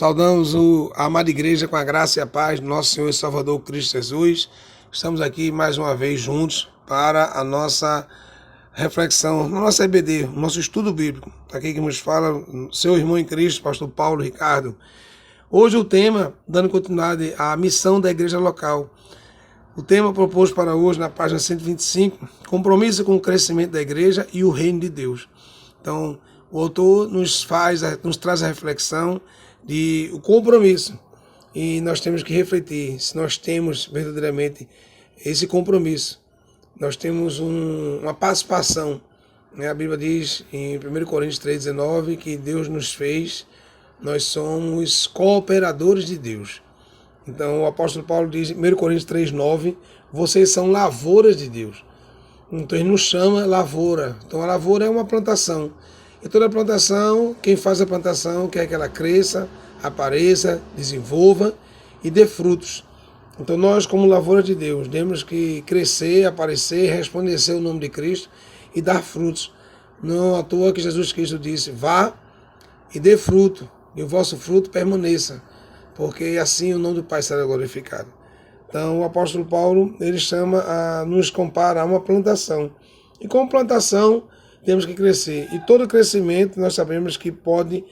Saudamos a amada igreja com a graça e a paz do nosso Senhor e Salvador Cristo Jesus. Estamos aqui mais uma vez juntos para a nossa reflexão, na nossa EBD, o nosso estudo bíblico. Aqui que nos fala seu irmão em Cristo, pastor Paulo Ricardo. Hoje o tema, dando continuidade à missão da igreja local. O tema proposto para hoje, na página 125, compromisso com o crescimento da igreja e o reino de Deus. Então, o autor nos traz a reflexão de o compromisso. E nós temos que refletir se nós temos verdadeiramente esse compromisso. Nós temos uma participação. Né? A Bíblia diz em 1 Coríntios 3,19 que Deus nos fez, nós somos cooperadores de Deus. Então o apóstolo Paulo diz em 1 Coríntios 3,9, vocês são lavouras de Deus. Então ele nos chama lavoura. Então a lavoura é uma plantação. E toda plantação, quem faz a plantação quer que ela cresça, apareça, desenvolva e dê frutos. Então nós, como lavoura de Deus, temos que crescer, aparecer, resplandecer o nome de Cristo e dar frutos. Não à toa que Jesus Cristo disse, vá e dê fruto, e o vosso fruto permaneça, porque assim o nome do Pai será glorificado. Então o apóstolo Paulo, ele nos compara a uma plantação. E como plantação, temos que crescer. E todo crescimento nós sabemos que pode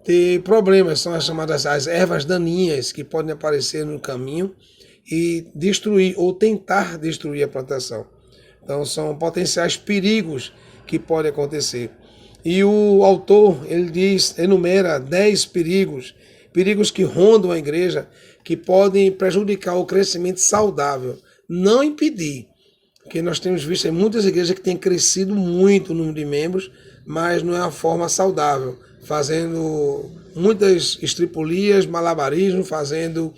ter problemas, são as chamadas as ervas daninhas que podem aparecer no caminho e destruir ou tentar destruir a plantação. Então são potenciais perigos que podem acontecer. E o autor, ele enumera 10 perigos que rondam a igreja, que podem prejudicar o crescimento saudável, não impedir. Porque nós temos visto em muitas igrejas que têm crescido muito o número de membros, mas não é uma forma saudável, fazendo muitas estripulias, malabarismo, fazendo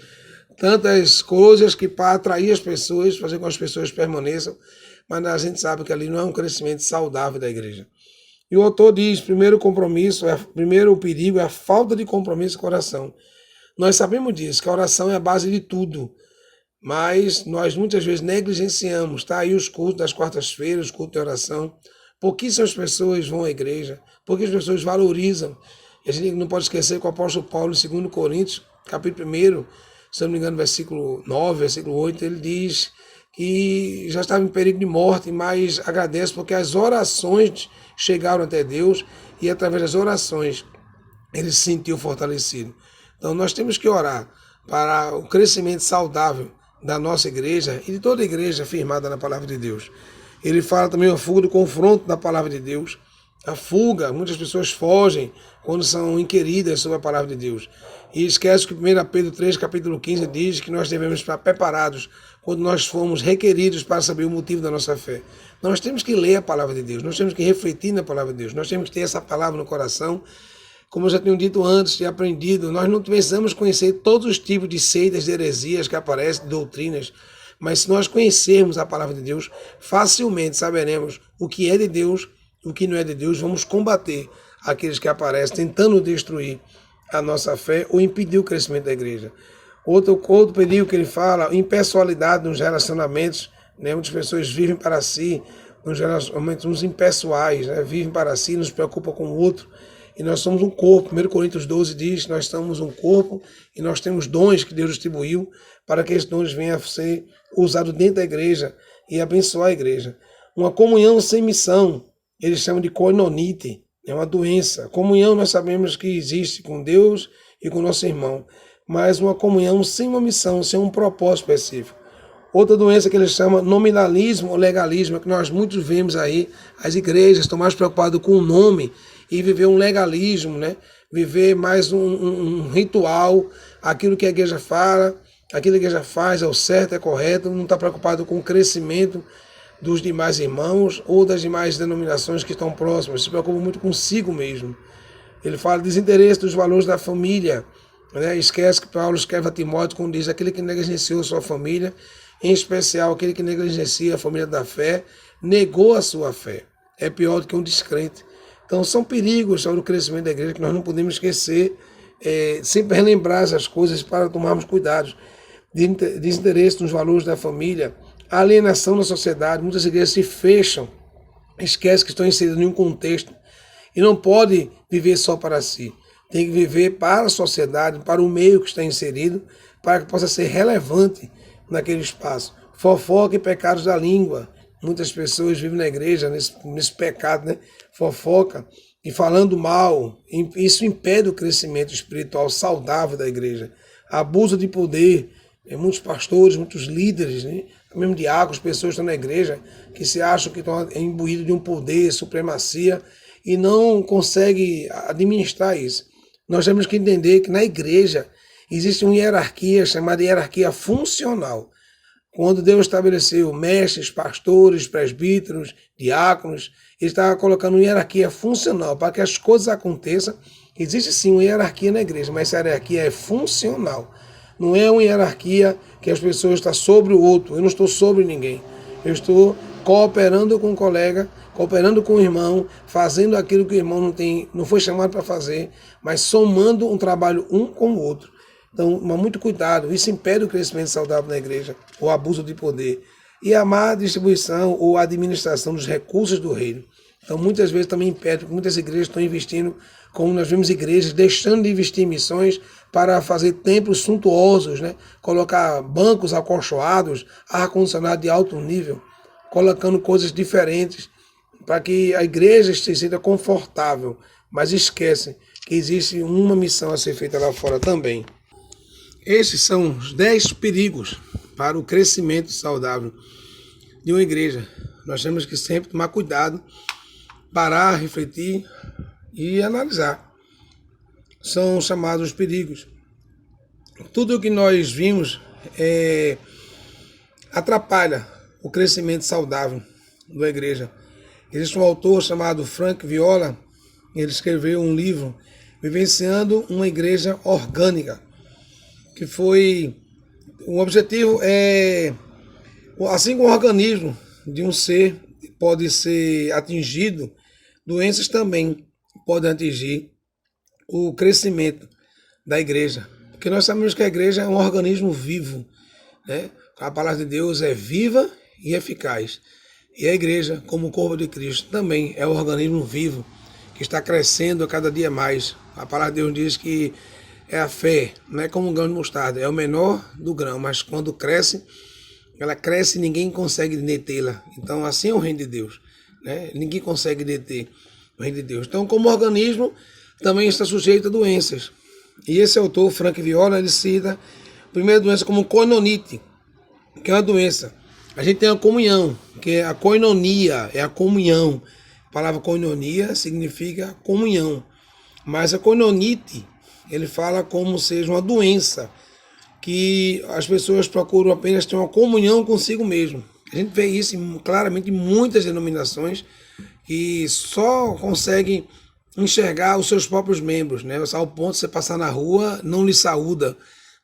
tantas coisas que para atrair as pessoas, fazer com que as pessoas permaneçam, mas a gente sabe que ali não é um crescimento saudável da igreja. E o autor diz, primeiro perigo é a falta de compromisso com a oração. Nós sabemos disso, que a oração é a base de tudo. Mas nós muitas vezes negligenciamos, tá? Aí os cultos das quartas-feiras, os cultos de oração. Pouquíssimas pessoas vão à igreja, pouquíssimas pessoas valorizam. E a gente não pode esquecer que o apóstolo Paulo, em 2 Coríntios, capítulo 1, se não me engano, versículo 9, versículo 8, ele diz que já estava em perigo de morte, mas agradece porque as orações chegaram até Deus e através das orações ele se sentiu fortalecido. Então nós temos que orar para o crescimento saudável da nossa igreja e de toda a igreja firmada na palavra de Deus. Ele fala também a fuga do confronto da palavra de Deus. A fuga, muitas pessoas fogem quando são inquiridas sobre a palavra de Deus. E esquece que 1 Pedro 3, capítulo 15, diz que nós devemos estar preparados quando nós formos requeridos para saber o motivo da nossa fé. Nós temos que ler a palavra de Deus, nós temos que refletir na palavra de Deus, nós temos que ter essa palavra no coração. Como eu já tinha dito antes e aprendido, nós não precisamos conhecer todos os tipos de seitas, de heresias que aparecem, de doutrinas, mas se nós conhecermos a palavra de Deus, facilmente saberemos o que é de Deus, o que não é de Deus, vamos combater aqueles que aparecem tentando destruir a nossa fé ou impedir o crescimento da igreja. Outro perigo que ele fala, impessoalidade nos relacionamentos, né? Muitas pessoas vivem para si, nos relacionamentos impessoais, né? Vivem para si, nos preocupam com o outro. E nós somos um corpo. 1 Coríntios 12 diz que nós somos um corpo e nós temos dons que Deus distribuiu para que esses dons venham a ser usados dentro da igreja e abençoar a igreja. Uma comunhão sem missão, eles chamam de koinonite, é uma doença. Comunhão nós sabemos que existe com Deus e com nosso irmão, mas uma comunhão sem uma missão, sem um propósito específico. Outra doença que eles chamam nominalismo ou legalismo, é que nós muitos vemos aí, as igrejas estão mais preocupadas com o nome e viver um legalismo, né? Viver mais um ritual, aquilo que a igreja fala, aquilo que a igreja faz é o certo, é correto, não está preocupado com o crescimento dos demais irmãos ou das demais denominações que estão próximas, se preocupa muito consigo mesmo. Ele fala desinteresse dos valores da família, né? Esquece que Paulo escreve a Timóteo quando diz aquele que negligenciou sua família, em especial aquele que negligencia a família da fé, negou a sua fé. É pior do que um descrente. Então são perigos sobre o crescimento da igreja que nós não podemos esquecer, sempre relembrar essas coisas para tomarmos cuidados. Desinteresse nos valores da família, alienação na sociedade, muitas igrejas se fecham, esquecem que estão inseridas em um contexto e não podem viver só para si. tem que viver para a sociedade, para o meio que está inserido, para que possa ser relevante naquele espaço. Fofoca e pecados da língua. Muitas pessoas vivem na igreja nesse pecado, né? Fofoca e falando mal. Isso impede o crescimento espiritual saudável da igreja. Abuso de poder. Muitos pastores, muitos líderes, né? Mesmo diáconos, pessoas que estão na igreja, que se acham que estão imbuídos de um poder, supremacia, e não conseguem administrar isso. Nós temos que entender que na igreja existe uma hierarquia chamada hierarquia funcional. Quando Deus estabeleceu mestres, pastores, presbíteros, diáconos, Ele estava colocando uma hierarquia funcional para que as coisas aconteçam. Existe sim uma hierarquia na igreja, mas essa hierarquia é funcional. Não é uma hierarquia que as pessoas estão sobre o outro. Eu não estou sobre ninguém. Eu estou cooperando com um colega, cooperando com o irmão, fazendo aquilo que o irmão não foi chamado para fazer, mas somando um trabalho um com o outro. Então, mas muito cuidado, isso impede o crescimento saudável na igreja, o abuso de poder. E a má distribuição ou administração dos recursos do reino. Então, muitas vezes também impede, porque muitas igrejas estão investindo, como nós vemos igrejas deixando de investir em missões para fazer templos suntuosos, né? Colocar bancos acolchoados, ar-condicionado de alto nível, colocando coisas diferentes para que a igreja se sinta confortável, mas esquecem que existe uma missão a ser feita lá fora também. Esses são os 10 perigos para o crescimento saudável de uma igreja. Nós temos que sempre tomar cuidado, parar, refletir e analisar. São chamados perigos. Tudo o que nós vimos atrapalha o crescimento saudável da igreja. Existe um autor chamado Frank Viola, ele escreveu um livro, Vivenciando uma Igreja Orgânica, que foi... O objetivo é, assim como o organismo de um ser pode ser atingido, doenças também podem atingir o crescimento da igreja. Porque nós sabemos que a igreja é um organismo vivo, né? A palavra de Deus é viva e eficaz. E a igreja, como o corpo de Cristo, também é um organismo vivo, que está crescendo a cada dia mais. A palavra de Deus diz que é a fé, não é como um grão de mostarda, é o menor do grão, mas quando cresce, ela cresce e ninguém consegue detê-la. Então assim é o reino de Deus, né? Ninguém consegue deter o reino de Deus. Então, como organismo, também está sujeito a doenças. E esse autor, Frank Viola, ele cita a primeira doença como koinonite, que é uma doença. A gente tem a comunhão, que é a koinonia, é a comunhão. A palavra koinonia significa comunhão. Mas a koinonite, ele fala como seja uma doença, que as pessoas procuram apenas ter uma comunhão consigo mesmo. A gente vê isso claramente em muitas denominações, que só conseguem enxergar os seus próprios membros, né? Ao ponto de você passar na rua, não lhe saúda,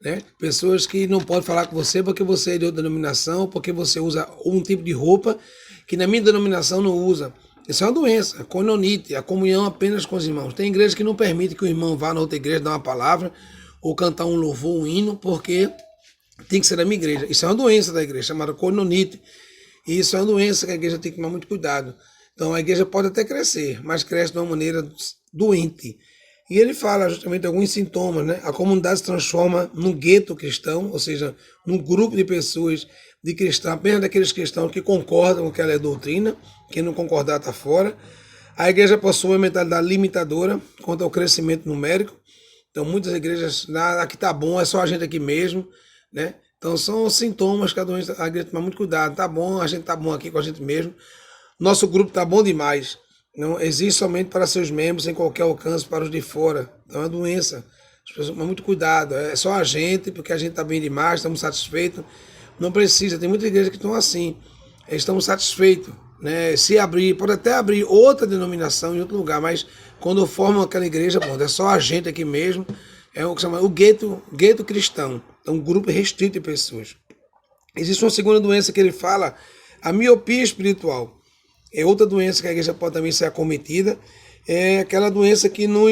né? Pessoas que não podem falar com você porque você é de outra denominação, porque você usa um tipo de roupa que na minha denominação não usa. Isso é uma doença, a koinonite, a comunhão apenas com os irmãos. Tem igrejas que não permitem que o irmão vá na outra igreja dar uma palavra ou cantar um louvor, um hino, porque tem que ser da minha igreja. Isso é uma doença da igreja, chamada koinonite. E isso é uma doença que a igreja tem que tomar muito cuidado. Então a igreja pode até crescer, mas cresce de uma maneira doente. E ele fala justamente alguns sintomas, né? A comunidade se transforma num gueto cristão, ou seja, num grupo de pessoas de cristãos, apenas daqueles cristãos que concordam com aquela doutrina, quem não concordar está fora. A igreja possui uma mentalidade limitadora quanto ao crescimento numérico. Então muitas igrejas, aqui tá bom, é só a gente aqui mesmo, né? Então são sintomas que a igreja toma muito cuidado. Tá bom, a gente tá bom aqui com a gente mesmo. Nosso grupo tá bom demais. Não existe somente para seus membros, sem qualquer alcance para os de fora. Então é uma doença. As pessoas tomam muito cuidado. É só a gente, porque a gente está bem demais, estamos satisfeitos. Não precisa. Tem muitas igrejas que estão assim. Eles estão satisfeitos, né? Se abrir, pode até abrir outra denominação em outro lugar, mas quando formam aquela igreja, bom, é só a gente aqui mesmo. É o que chama o gueto cristão. É um grupo restrito de pessoas. Existe uma segunda doença que ele fala, a miopia espiritual. É outra doença que a igreja pode também ser acometida. É aquela doença que não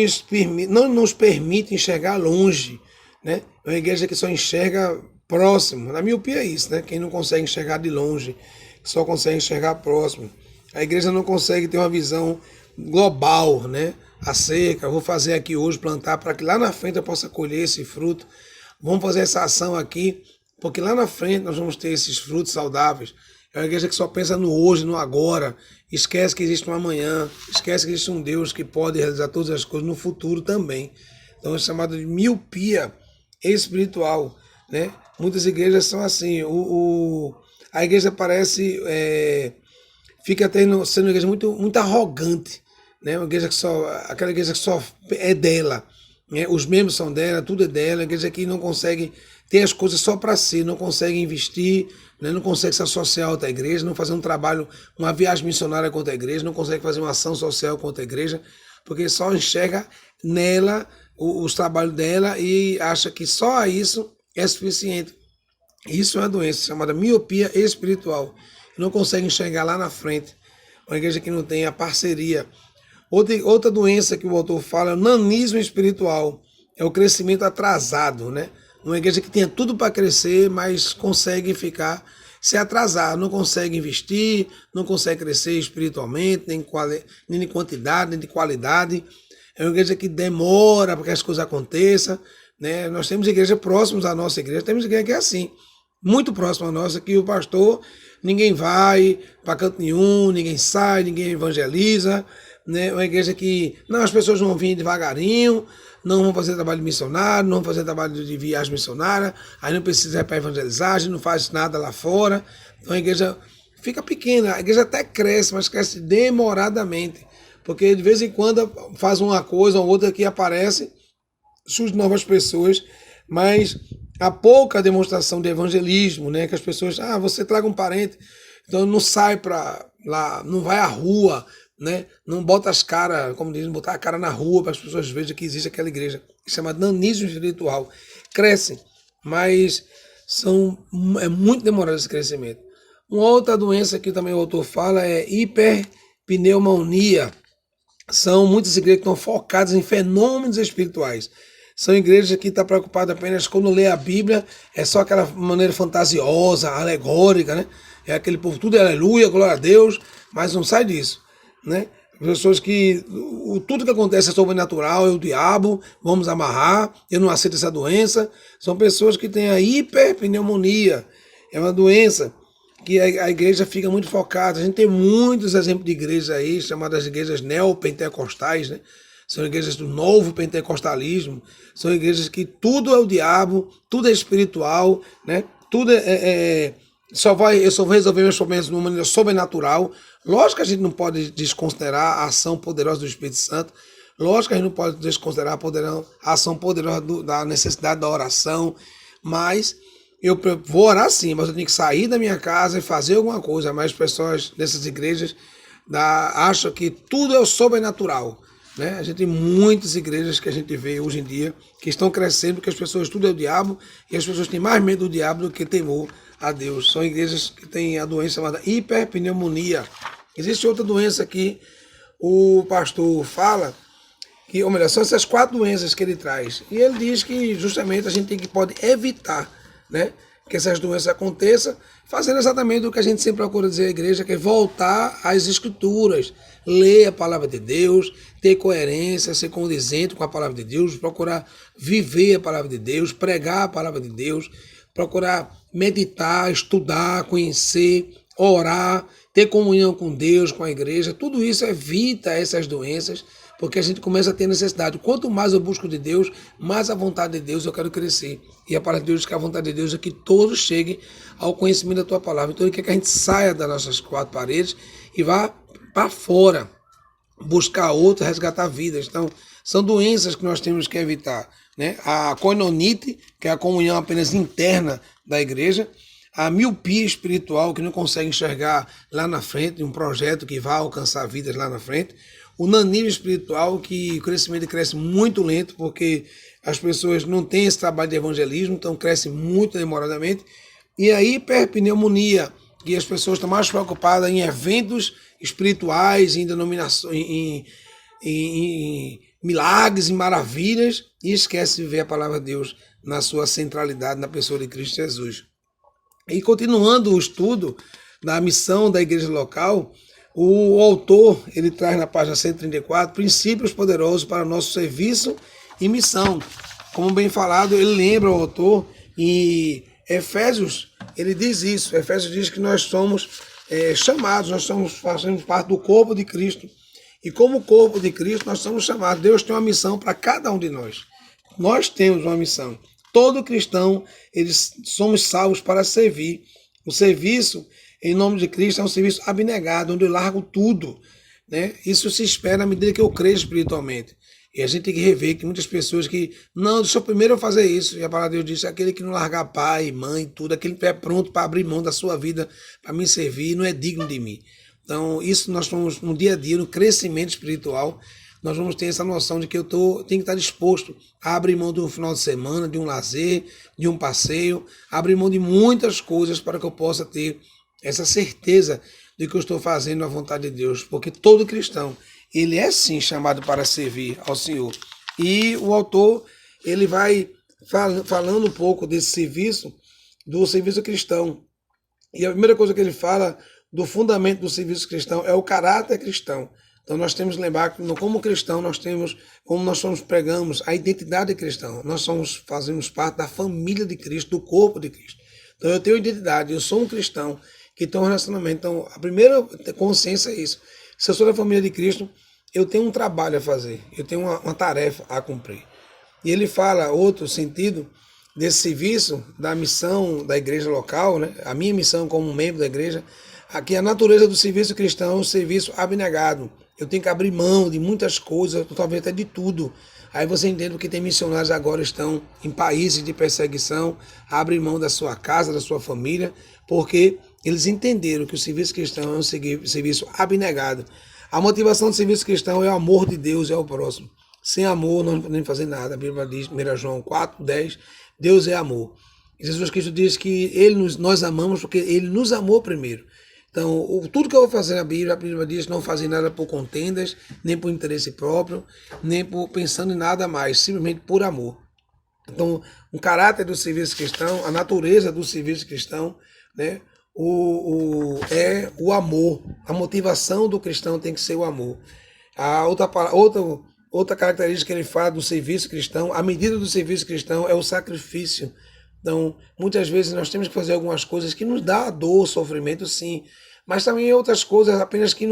nos permite enxergar longe, né? É uma igreja que só enxerga próximo. Na miopia é isso, né? Quem não consegue enxergar de longe, só consegue enxergar próximo. A igreja não consegue ter uma visão global, né? A seca, eu vou fazer aqui hoje, plantar para que lá na frente eu possa colher esse fruto. Vamos fazer essa ação aqui, porque lá na frente nós vamos ter esses frutos saudáveis. É uma igreja que só pensa no hoje, no agora, esquece que existe um amanhã, esquece que existe um Deus que pode realizar todas as coisas no futuro também. Então é chamado de miopia espiritual, né? Muitas igrejas são assim, a igreja parece, fica sendo uma igreja muito arrogante, né? Uma igreja aquela igreja que só é dela, né? Os membros são dela, tudo é dela, a igreja que não consegue ter as coisas só para si, não consegue investir, né? Não consegue se associar a outra igreja, não fazer um trabalho, uma viagem missionária contra a igreja, não consegue fazer uma ação social contra a igreja, porque só enxerga nela os trabalhos dela e acha que só isso é suficiente. Isso é uma doença chamada miopia espiritual. Não consegue enxergar lá na frente. Uma igreja que não tem a parceria. Outra doença que o autor fala é o nanismo espiritual. É o crescimento atrasado, né? Uma igreja que tinha tudo para crescer, mas consegue se atrasar, não consegue investir, não consegue crescer espiritualmente, nem de quantidade, nem de qualidade. É uma igreja que demora para que as coisas aconteçam, né? Nós temos igreja próximos à nossa igreja, temos igreja que é assim, muito próximo à nossa, que o pastor, ninguém vai para canto nenhum, ninguém sai, ninguém evangeliza, né? Uma igreja que, não, as pessoas vão vir devagarinho, não vão fazer trabalho missionário, não vão fazer trabalho de viagem missionária, aí não precisa ir para evangelizar, a gente não faz nada lá fora, então a igreja fica pequena, a igreja até cresce, mas cresce demoradamente, porque de vez em quando faz uma coisa ou outra que aparece, surgem novas pessoas, mas há pouca demonstração de evangelismo, né? Que as pessoas, você traga um parente, então não sai para lá, não vai à rua, né? Não bota as caras, como dizem, botar a cara na rua para as pessoas vejam que existe aquela igreja, que se chama nanismo espiritual. Crescem, mas é muito demorado esse crescimento. Uma outra doença que também o autor fala é hiperpneumonia. São muitas igrejas que estão focadas em fenômenos espirituais. São igrejas que estão preocupadas apenas quando lê a Bíblia, é só aquela maneira fantasiosa, alegórica, né? É aquele povo, tudo é aleluia, glória a Deus, mas não sai disso, né? Pessoas que tudo que acontece é sobrenatural, é o diabo, vamos amarrar, eu não aceito essa doença. São pessoas que têm a hiperpneumonia, é uma doença que a igreja fica muito focada. A gente tem muitos exemplos de igrejas aí, chamadas igrejas neopentecostais, né? São igrejas do novo pentecostalismo, são igrejas que tudo é o diabo, tudo é espiritual, né? Tudo eu só vou resolver meus problemas de uma maneira sobrenatural. Lógico que a gente não pode desconsiderar a ação poderosa do Espírito Santo, lógico que a gente não pode desconsiderar a ação poderosa da necessidade da oração, mas eu vou orar sim, mas eu tenho que sair da minha casa e fazer alguma coisa. Mas as pessoas dessas igrejas acham que tudo é o sobrenatural, né? A gente tem muitas igrejas que a gente vê hoje em dia que estão crescendo porque as pessoas tudo é o diabo e as pessoas têm mais medo do diabo do que temor a Deus. São igrejas que têm a doença chamada hiperpneumonia. Existe outra doença que o pastor fala, ou melhor, são essas 4 doenças que ele traz. E ele diz que justamente a gente pode evitar, né, que essas doenças aconteçam, fazendo exatamente o que a gente sempre procura dizer à igreja, que é voltar às escrituras, ler a palavra de Deus, ter coerência, ser condizente com a palavra de Deus, procurar viver a palavra de Deus, pregar a palavra de Deus, procurar meditar, estudar, conhecer, orar, ter comunhão com Deus, com a igreja. Tudo isso evita essas doenças, porque a gente começa a ter necessidade. Quanto mais eu busco de Deus, mais a vontade de Deus eu quero crescer. E a palavra de Deus diz que a vontade de Deus é que todos cheguem ao conhecimento da tua palavra. Então ele quer que a gente saia das nossas 4 paredes e vá para fora, buscar outro, resgatar vidas. Então, são doenças que nós temos que evitar, né? A koinonite, que é a comunhão apenas interna da igreja, a miopia espiritual, que não consegue enxergar lá na frente, um projeto que vai alcançar vidas lá na frente, o nanismo espiritual, que o crescimento cresce muito lento, porque as pessoas não têm esse trabalho de evangelismo, então cresce muito demoradamente, e a hiperpneumonia, que as pessoas estão mais preocupadas em eventos espirituais, em denominações, em milagres e maravilhas, e esquece de ver a palavra de Deus na sua centralidade, na pessoa de Cristo Jesus. E continuando o estudo da missão da igreja local, O autor, ele traz na página 134, princípios poderosos para o nosso serviço e missão. Como bem falado, ele lembra o autor, e Efésios, ele diz isso. Efésios diz que nós somos chamados, fazemos parte do corpo de Cristo. E como corpo de Cristo, nós somos chamados. Deus tem uma missão para cada um de nós. Nós temos uma missão. Todo cristão, eles somos salvos para servir. O serviço, em nome de Cristo, é um serviço abnegado, onde eu largo tudo, né? Isso se espera à medida que eu cresço espiritualmente. E a gente tem que rever que muitas pessoas que, não, deixa eu primeiro fazer isso. E a palavra de Deus diz, aquele que não largar pai, mãe, tudo, aquele que estiver pronto para abrir mão da sua vida, para me servir, não é digno de mim. Então, isso nós estamos no dia a dia, no crescimento espiritual, nós vamos ter essa noção de que eu tenho que estar disposto a abrir mão de um final de semana, de um lazer, de um passeio, abrir mão de muitas coisas para que eu possa ter essa certeza de que eu estou fazendo a vontade de Deus, porque todo cristão, ele é sim chamado para servir ao Senhor. E o autor, ele vai falando um pouco desse serviço, do serviço cristão. E a primeira coisa que ele fala do fundamento do serviço cristão é o caráter cristão. Então nós temos que lembrar que como cristão nós temos, como nós pregamos a identidade cristã, nós fazemos parte da família de Cristo, do corpo de Cristo. Então eu tenho identidade, eu sou um cristão que tem um relacionamento. Então a primeira consciência é isso. Se eu sou da família de Cristo, eu tenho um trabalho a fazer, eu tenho uma tarefa a cumprir. E ele fala outro sentido desse serviço, da missão da igreja local, né? A minha missão como membro da igreja. Aqui a natureza do serviço cristão é um serviço abnegado. Eu tenho que abrir mão de muitas coisas, talvez até de tudo. Aí você entende que tem missionários agora estão em países de perseguição, abrem mão da sua casa, da sua família, porque eles entenderam que o serviço cristão é um serviço abnegado. A motivação do serviço cristão é o amor de Deus e ao próximo. Sem amor nós não podemos fazer nada. A Bíblia diz, 1 João 4:10, Deus é amor. E Jesus Cristo diz que nós amamos porque Ele nos amou primeiro. Então, tudo que eu vou fazer na Bíblia, a Bíblia diz não fazer nada por contendas, nem por interesse próprio, nem por pensando em nada mais, simplesmente por amor. Então, o caráter do serviço cristão, a natureza do serviço cristão, né, é o amor. A motivação do cristão tem que ser o amor. A outra característica que ele fala do serviço cristão, a medida do serviço cristão é o sacrifício. Então, muitas vezes nós temos que fazer algumas coisas que nos dá dor, sofrimento, sim. Mas também outras coisas apenas que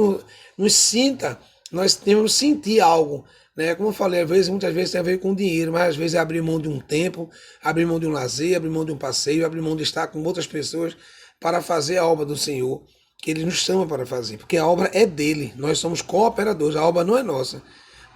nós temos que sentir algo. Né? Como eu falei, muitas vezes tem a ver com dinheiro, mas às vezes é abrir mão de um tempo, abrir mão de um lazer, abrir mão de um passeio, abrir mão de estar com outras pessoas para fazer a obra do Senhor, que Ele nos chama para fazer. Porque a obra é dele, nós somos cooperadores, a obra não é nossa.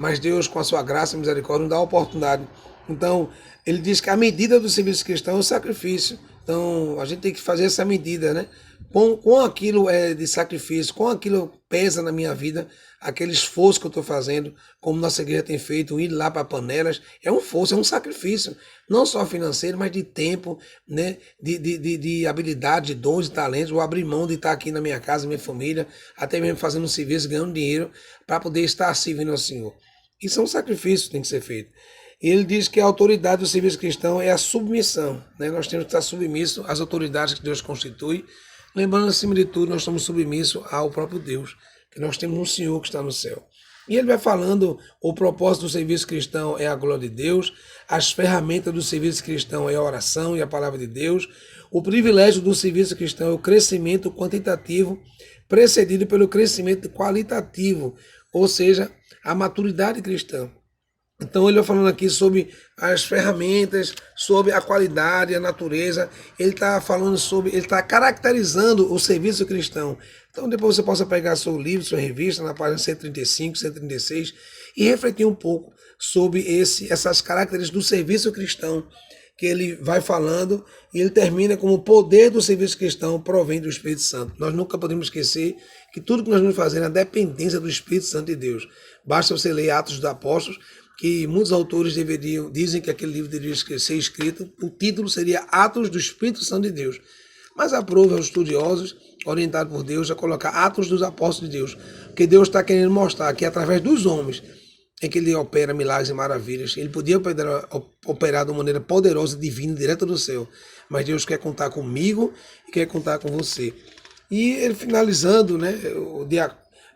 Mas Deus, com a sua graça e misericórdia, nos dá a oportunidade. Então, ele diz que a medida do serviço cristão é o sacrifício. Então, a gente tem que fazer essa medida, né? Com aquilo de sacrifício, com aquilo pesa na minha vida, aquele esforço que eu estou fazendo, como nossa igreja tem feito, ir lá para Panelas, é um esforço, é um sacrifício, não só financeiro, mas de tempo, né? de habilidade, de dons e talentos, ou abrir mão de estar aqui na minha casa, minha família, até mesmo fazendo um serviço, ganhando dinheiro, para poder estar servindo ao Senhor. Isso é um sacrifício que tem que ser feito. Ele diz que a autoridade do serviço cristão é a submissão. Né? Nós temos que estar submissos às autoridades que Deus constitui. Lembrando, acima de tudo, nós estamos submissos ao próprio Deus, que nós temos um Senhor que está no céu. E ele vai falando, o propósito do serviço cristão é a glória de Deus, as ferramentas do serviço cristão é a oração e a palavra de Deus, o privilégio do serviço cristão é o crescimento quantitativo, precedido pelo crescimento qualitativo, ou seja, a maturidade cristã. Então ele vai falando aqui sobre as ferramentas, sobre a qualidade, a natureza. Ele está falando ele está caracterizando o serviço cristão. Então depois você possa pegar seu livro, sua revista, na página 135, 136, e refletir um pouco sobre essas características do serviço cristão, que ele vai falando, e ele termina como o poder do serviço cristão provém do Espírito Santo. Nós nunca podemos esquecer que tudo que nós vamos fazer é na dependência do Espírito Santo de Deus. Basta você ler Atos dos Apóstolos, que muitos autores dizem que aquele livro deveria ser escrito, o título seria Atos do Espírito Santo de Deus. Mas aprova aos estudiosos, orientados por Deus, a colocar Atos dos Apóstolos de Deus, porque Deus está querendo mostrar que através dos homens é que ele opera milagres e maravilhas. Ele podia operar de uma maneira poderosa, divina, direta do céu, mas Deus quer contar comigo e quer contar com você. E ele finalizando, né,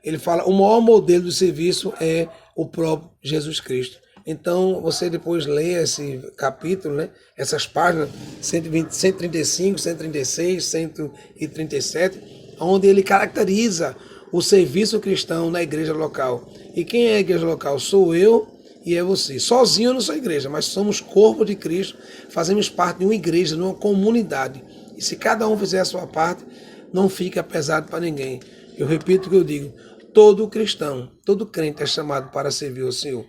ele fala, o maior modelo de serviço é o próprio Jesus Cristo. Então, você depois lê esse capítulo, né? Essas páginas, 120, 135, 136, 137, onde ele caracteriza o serviço cristão na igreja local. E quem é a igreja local? Sou eu e é você. Sozinho eu não sou igreja, mas somos corpo de Cristo, fazemos parte de uma igreja, de uma comunidade. E se cada um fizer a sua parte, não fica pesado para ninguém. Eu repito o que eu digo, todo cristão, todo crente é chamado para servir o Senhor.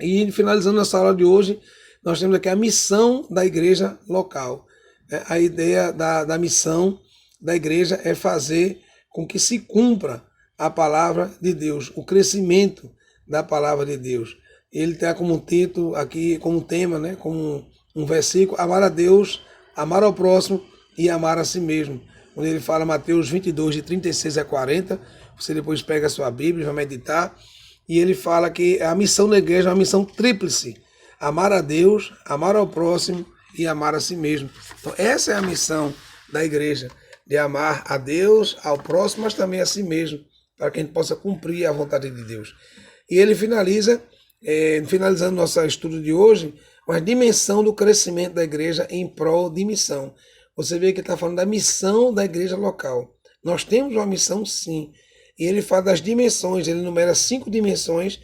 E finalizando nossa aula de hoje, nós temos aqui a missão da igreja local. A ideia da missão da igreja é fazer com que se cumpra a palavra de Deus, o crescimento da palavra de Deus. Ele tem como título aqui, como tema, né, como um versículo, amar a Deus, amar ao próximo e amar a si mesmo. Quando ele fala Mateus 22, de 36 a 40, você depois pega a sua Bíblia e vai meditar, e ele fala que a missão da igreja é uma missão tríplice, amar a Deus, amar ao próximo e amar a si mesmo. Então essa é a missão da igreja, de amar a Deus, ao próximo, mas também a si mesmo, para que a gente possa cumprir a vontade de Deus. E ele finaliza, finalizando nosso estudo de hoje, com a dimensão do crescimento da igreja em prol de missão. Você vê que ele está falando da missão da igreja local. Nós temos uma missão, sim. E ele fala das dimensões, ele enumera 5 dimensões,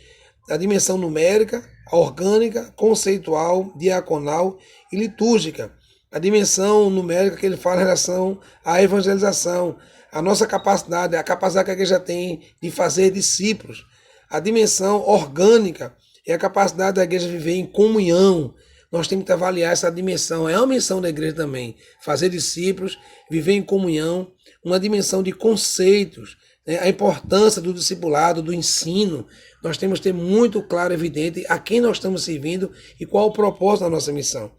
a dimensão numérica, a orgânica, conceitual, diaconal e litúrgica. A dimensão numérica que ele fala em relação à evangelização, a nossa capacidade, a capacidade que a igreja tem de fazer discípulos. A dimensão orgânica é a capacidade da igreja viver em comunhão. Nós temos que avaliar essa dimensão, é uma missão da igreja também, fazer discípulos, viver em comunhão, uma dimensão de conceitos, né? A importância do discipulado, do ensino. Nós temos que ter muito claro, evidente, a quem nós estamos servindo e qual o propósito da nossa missão.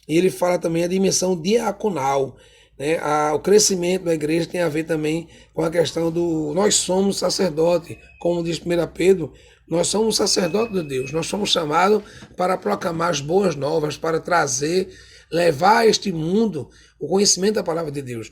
E ele fala também a dimensão diaconal, né? O crescimento da igreja tem a ver também com a questão do nós somos sacerdote, como diz 1 Pedro, nós somos sacerdotes de Deus, nós somos chamados para proclamar as boas novas, para trazer, levar a este mundo o conhecimento da palavra de Deus.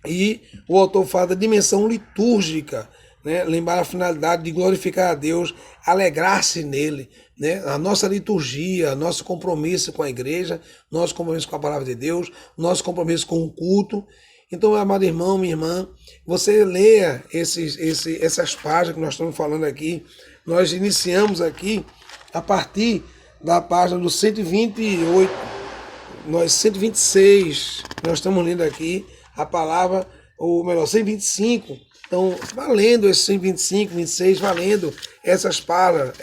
E o autor fala da dimensão litúrgica, né? Lembrar a finalidade de glorificar a Deus, alegrar-se nele, né? A nossa liturgia, nosso compromisso com a igreja, nosso compromisso com a palavra de Deus, nosso compromisso com o culto. Então, amado irmão, minha irmã, você leia essas páginas que nós estamos falando aqui. Nós iniciamos aqui a partir da página do 128, 126, nós estamos lendo aqui a palavra, ou melhor, 125. Então, valendo esses 125, 26, valendo essas palavras,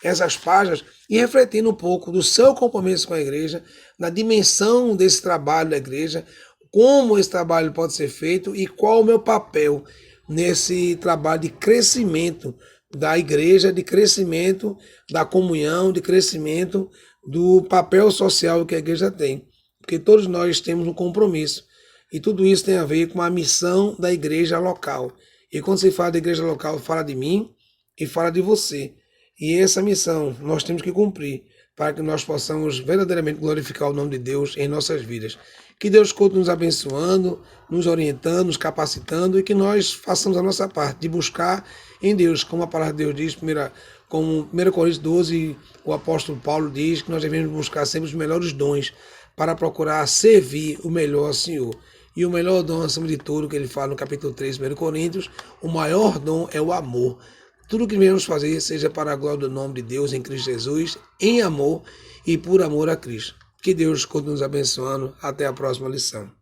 essas páginas, e refletindo um pouco do seu compromisso com a igreja, na dimensão desse trabalho da igreja, como esse trabalho pode ser feito e qual o meu papel nesse trabalho de crescimento da igreja, de crescimento da comunhão, de crescimento do papel social que a igreja tem. Porque todos nós temos um compromisso. E tudo isso tem a ver com a missão da igreja local. E quando se fala da igreja local, fala de mim e fala de você. E essa missão nós temos que cumprir para que nós possamos verdadeiramente glorificar o nome de Deus em nossas vidas. Que Deus continue nos abençoando, nos orientando, nos capacitando e que nós façamos a nossa parte de buscar em Deus, como a palavra de Deus diz, como 1 Coríntios 12, o apóstolo Paulo diz que nós devemos buscar sempre os melhores dons para procurar servir o melhor ao Senhor. E o melhor dom, acima de tudo, que ele fala no capítulo 3, 1 Coríntios, o maior dom é o amor. Tudo que devemos fazer seja para a glória do nome de Deus em Cristo Jesus, em amor e por amor a Cristo. Que Deus continue nos abençoando. Até a próxima lição.